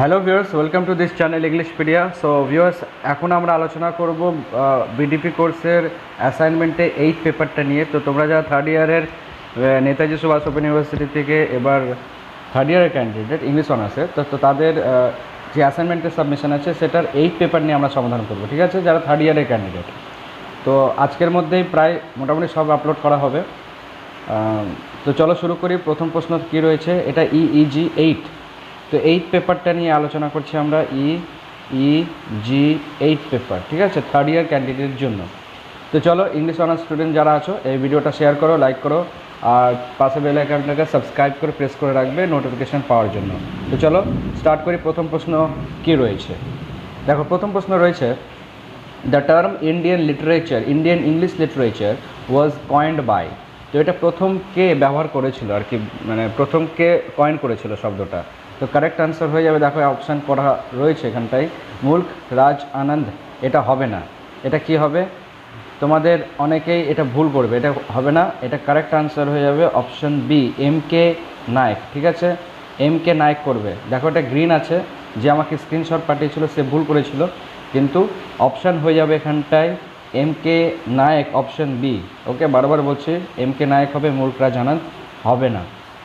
Hello viewers, welcome to this channel Englishpedia. So viewers, এখন আমরা আলোচনা করব বিডিপি কোর্সের অ্যাসাইনমেন্টে 8 পেপারটা নিয়ে। তো তোমরা যারা থার্ড ইয়ারের নেতাজি সুভাষ ওপেন ইউনিভার্সিটি থেকে এবার থার্ড ইয়ারের ক্যান্ডিডেট ইংলিশ অনার্সে, তো তাদের যে অ্যাসাইনমেন্টের সাবমিশন আছে সেটার 8 পেপার নিয়ে আমরা সমাধান করব, ঠিক আছে, যারা থার্ড ইয়ারের ক্যান্ডিডেট। তো আজকের মধ্যেই প্রায় মোটামুটি সব আপলোড করা হবে। তো চলো শুরু করি। প্রথম প্রশ্ন কী রয়েছে, এটা ইইজি 8। তো 8 পেপারটা নিয়ে আলোচনা করছি আমরা, ইইজি 8 পেপার, ঠিক আছে, থার্ড ইয়ার ক্যান্ডিডেটের জন্য। তো চলো, ইংলিশ অনার্স স্টুডেন্ট যারা আছো এই ভিডিওটা শেয়ার করো, লাইক করো, আর পাশে বেল আইকনটাকে সাবস্ক্রাইব করে প্রেস করে রাখবে নোটিফিকেশান পাওয়ার জন্য। তো চলো স্টার্ট করি। প্রথম প্রশ্ন কী রয়েছে, দেখো প্রথম প্রশ্ন রয়েছে, the term Indian literature, Indian English literature was coined by. তো এটা প্রথম কে ব্যবহার করেছিল আর কি, মানে প্রথম কে কয়েন করেছিল শব্দটা। তো কারেক্ট আনসার হয়ে যাবে, দেখো অপশান করা রয়েছে এখানটায়, মুল্ক রাজ আনন্দ। এটা হবে না, এটা কি হবে, তোমাদের অনেকেই এটা ভুল করবে, এটা হবে না। এটা কারেক্ট আনসার হয়ে যাবে অপশান বি, এম কে নায়ক, ঠিক আছে, এম কে নায়ক করবে। দেখো এটা গ্রিন আছে, যে আমাকে স্ক্রিনশট পাঠিয়েছিল সে ভুল করেছিল, কিন্তু অপশান হয়ে যাবে এখানটায় এম কে নায়ক, অপশান বি। ওকে, বারবার বলছি, এম কে নায়ক হবে, মুল্ক রাজ আনন্দ হবে না।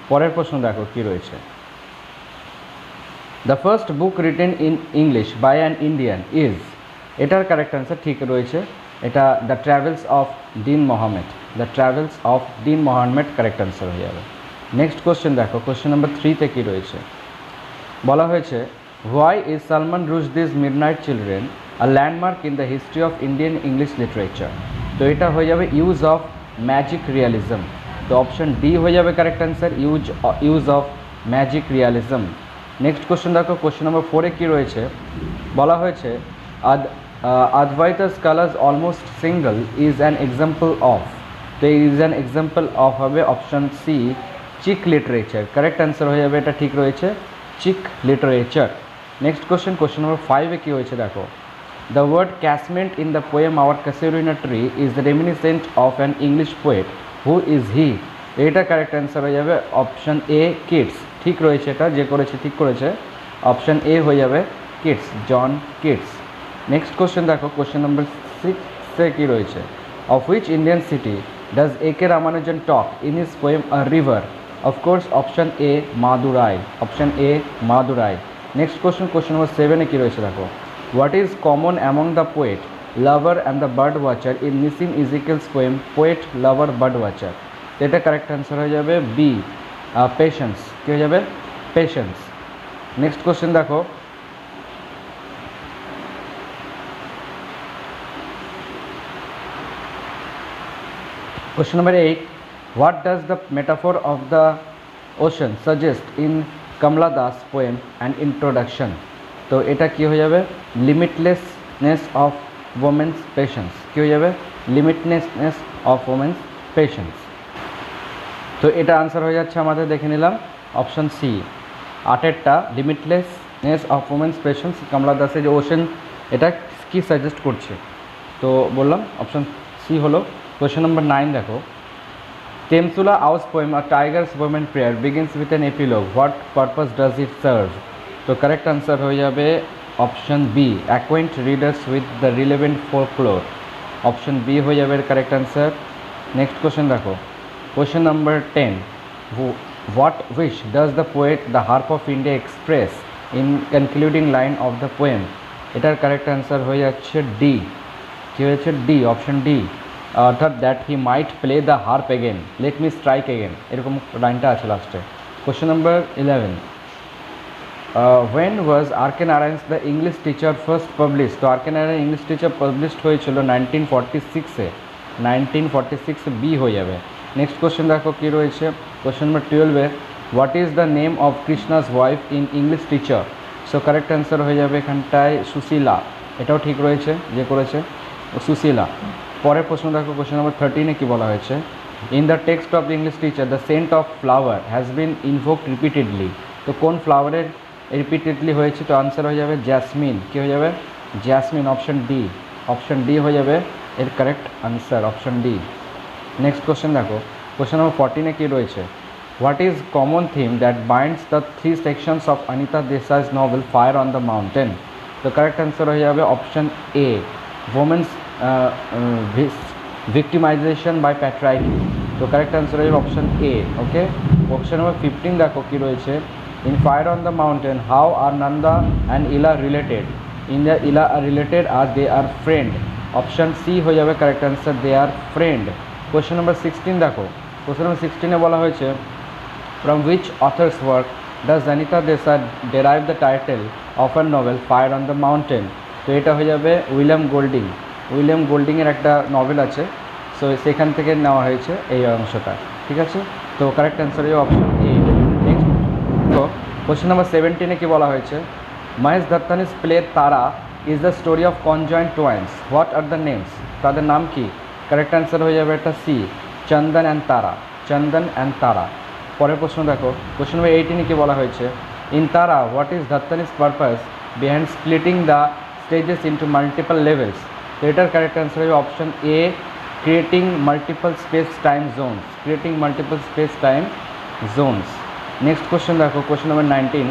পরের প্রশ্ন দেখো কী রয়েছে, the first book written in English by an Indian is. এটার কারেক্ট আনসার ঠিক রয়েছে, এটা the travels of Dean Mohammad, the travels of Dean Mohammad correct answer হয়ে যাবে। নেক্সট কোশ্চেন দেখো, কোশ্চেন নাম্বার 3-তে কী রয়েছে, বলা হয়েছে, why is Salman Rushdie's midnight children a landmark in the history of Indian English literature. তো এটা হয়ে যাবে ইউজ অফ ম্যাজিক রিয়ালিজম। তো অপশান ডি হয়ে যাবে correct answer, use of magic realism. Next question দেখো, কোশ্চেন নম্বর 4-এ কী রয়েছে, বলা হয়েছে, Advaita's colors almost single is an example of। তো ইজ অ্যান এক্সাম্পল অফ হবে option C, chick literature. Correct answer হয়ে যাবে, এটা ঠিক রয়েছে, chick literature. Next question, question number 5-এ কী হয়েছে দেখো, the word casement in the poem our casuarina tree is reminiscent of an English poet, who is he. এটা কারেক্ট অ্যান্সার হয়ে যাবে অপশান এ, কিডস। ঠিক রয়েছে, এটা যে করেছে ঠিক করেছে, অপশান এ হয়ে যাবে Keats, John Keats. Next question দেখো, কোশ্চেন নম্বর 6-এ কী রয়েছে, of which Indian city does A K Ramanujan talk in his poem a river. Of course option A, Madurai, option A, Madurai. Next question, question number 7-এ কী রয়েছে দেখো, what is common among the poet lover and the bird watcher in Nissim Ezekiel's poem poet lover bird watcher. এটা correct answer হয়ে যাবে B, patience. কী হয়ে যাবে, patience. Next question দেখো, question number 8, what does the metaphor of the ocean suggest in Kamala Das poem and introduction। তো এটা কি হয়ে যাবে, লিমিটলেসনেস অফ ওমেন্স পেশেন্স। কী হয়ে যাবে, লিমিটলেসনেস অফ ওমেন্স পেশেন্স। তো এটা আনসার হয়ে যাচ্ছে আমাদের, দেখে নিলাম অপশান সি, 8-এরটা, limitlessness of women's patience, Kamala দাসের যে ওশেন, এটা কি সাজেস্ট করছে। তো বললাম অপশান সি হলো। কোয়েশ্চেন নম্বর 9 দেখো, টেমসুলা আউস পোয়েম আর tigers women prayer begins with an epilogue, what purpose does it serve. তো কারেক্ট আনসার হয়ে যাবে option B, acquaint readers with the relevant folklore. Option B হয়ে যাবে কারেক্ট আনসার। নেক্সট কোয়েশ্চেন দেখো, question number 10, what wish does the poet the harp of India express in concluding line of the poem. এটার correct answer হয়ে যাচ্ছে D. কী হয়েছে, D, option D, অর্থাৎ that he might play the harp again, let me strike again, এরকম লাইনটা আছে লাস্টে। Question number 11, when was R K Narayan's the English teacher first publish. তো R K Narayan English teacher published হয়েছিল 1946-এ, 1946 বি হয়ে যাবে। নেক্সট কোশ্চেন দেখো কী রয়েছে, কোশ্চেন নাম্বার 12-এ, what is the name of Krishna's wife in English teacher. So correct answer হয়ে যাবে এখানটায় সুশীলা। এটাও ঠিক রয়েছে, যে করেছে সুশীলা। পরের প্রশ্ন দেখো, কোশ্চেন নম্বর 13-এ কী বলা হয়েছে, in the text of the English teacher the scent of flower has been invoked repeatedly. তো কোন ফ্লাওয়ারের রিপিটেডলি হয়েছে, তো আনসার হয়ে যাবে জ্যাসমিন। কী হয়ে যাবে, jasmine, option D, option D হয়ে যাবে এর correct answer, option D. Next question দেখো, কোশ্চেন নম্বর 14-এ কী রয়েছে, What is common theme that binds the three sections of Anita Desai's novel Fire on the Mountain? The correct answer হয়ে যাবে option A, women's victimization by patriarchy. তো correct answer হয়ে যাবে option A. Okay, option number 15 দেখো কি রয়েছে। In fire on the mountain how are Nanda and ইলা related? In the ইলা আর রিলেটেড আর দে আর ফ্রেন্ড? অপশন সি হয়ে যাবে কারেক্ট আনসার, দে আর ফ্রেন্ড। কোয়েশ্চেন নাম্বার 16 দেখো, কোয়েশ্চেন নাম্বার 16-এ বলা হয়েছে from which author's work does Anita Desai derive the title of her novel Fire on the Mountain? তো এটা হয়ে যাবে উইলিয়াম গোল্ডিংয়ের একটা নভেল আছে, সো সেখান থেকে নেওয়া হয়েছে এই অংশটা। ঠিক আছে, তো কারেক্ট অ্যান্সার হয়ে অপশন এ। নেক্সট তো কোশ্চেন নাম্বার 17-এ কি বলা হয়েছে? Mahesh Dattani's play Tara is the story of conjoined twins, what are the names? তাদের নাম কি? কারেক্ট অ্যান্সার হয়ে যাবে একটা সি, চন্দন অ্যান্ড তারা। পরের প্রশ্ন দেখো, কোশ্চেন নাম্বার 18-এ কি বলা হয়েছে? In Tara what is Dattani's purpose behind splitting the stages into multiple levels? তো এটার কারেক্ট অ্যান্সার হবে option A, creating multiple space time zones. Next question দেখো, question number 19,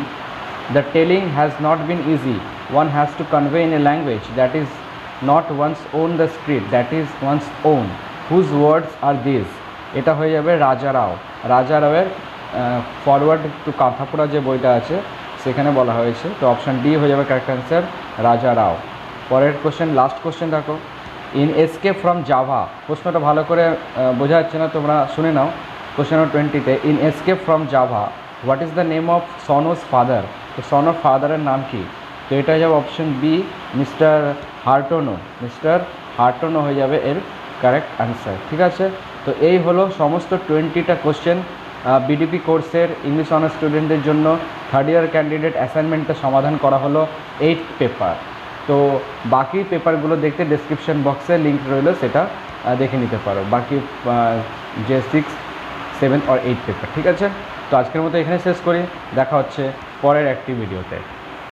the telling has not been easy, one has to convey in a language that is not one's own the script that is one's own, whose words are this? এটা হয়ে যাবে রাজা রাওয়ের forward to কাঁথাপুরা যে বইটা আছে সেখানে বলা হয়েছে। তো অপশান ডি হয়ে যাবে কারেক্ট অ্যান্সার, রাজা রাও। পরের কোশ্চেন, লাস্ট কোশ্চেন দেখো, ইন এসকেপ ফ্রম জাভা, প্রশ্নটা ভালো করে বোঝা যাচ্ছে না, তোমরা শুনে নাও। কোশ্চেন নম্বর 20-তে, in escape from Java what is the name of Sono's father? তো সনোর ফাদারের নাম কি? তো এটা হয়ে যাবে অপশন বি, মিস্টার হার্টনো হয়ে যাবে এর কারেক্ট অ্যান্সার। ঠিক আছে, তো এই হলো সমস্ত 20টা কোশ্চেন বিডিপি কোর্সের ইংলিশ অনার্স স্টুডেন্টদের জন্য থার্ড ইয়ার ক্যান্ডিডেট অ্যাসাইনমেন্টটা সমাধান করা হলো 8 পেপার। তো বাকি পেপারগুলো দেখতে ডেসক্রিপশন বক্সে লিঙ্ক রইল, সেটা দেখে নিতে পারো, বাকি যে 6, 7 আর 8 পেপার। ঠিক আছে, তো আজকের মতো এখানে শেষ করি, দেখা হচ্ছে পরের একটি ভিডিওতে।